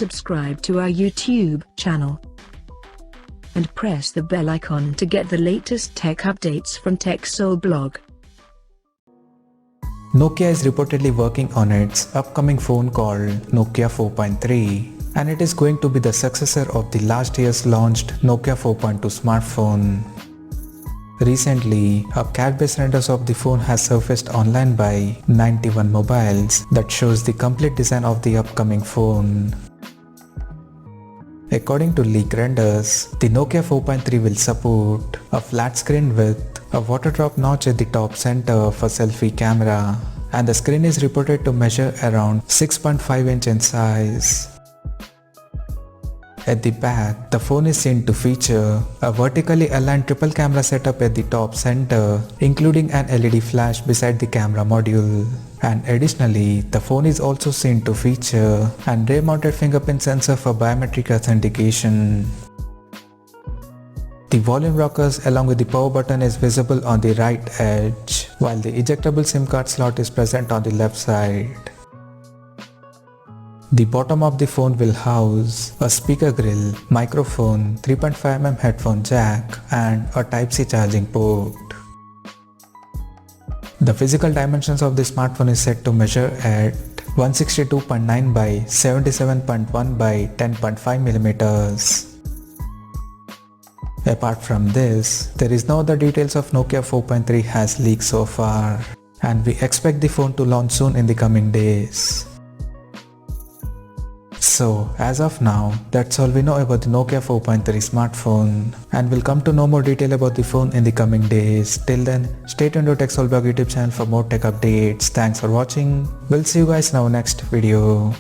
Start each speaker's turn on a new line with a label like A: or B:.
A: subscribe to our YouTube channel and press the bell icon to get the latest tech updates from TechSole Blog.
B: Nokia is reportedly working on its upcoming phone called Nokia 4.3, and it is going to be the successor of the last year's launched Nokia 4.2 smartphone. Recently, a CAD-based renders of the phone has surfaced online by 91 Mobiles that shows the complete design of the upcoming phone. According to leak renders, the Nokia 4.3 will support a flat screen with a water drop notch at the top center for selfie camera, and the screen is reported to measure around 6.5 inch in size. At the back, the phone is seen to feature a vertically aligned triple camera setup at the top center, including an LED flash beside the camera module. And additionally, the phone is also seen to feature an rear-mounted fingerprint sensor for biometric authentication. The volume rockers along with the power button is visible on the right edge, while the ejectable SIM card slot is present on the left side. The bottom of the phone will house a speaker grill, microphone, 3.5mm headphone jack, and a Type-C charging port. The physical dimensions of the smartphone is set to measure at 162.9 by 77.1 by 10.5mm. Apart from this, there is no other details of Nokia 4.3 has leaked so far, and we expect the phone to launch soon in the coming days. So, as of now, that's all we know about the Nokia 4.3 smartphone, and we'll come to know more detail about the phone in the coming days. Till then, stay tuned to TechSole Blog YouTube channel for more tech updates. Thanks for watching. We'll see you guys in our next video.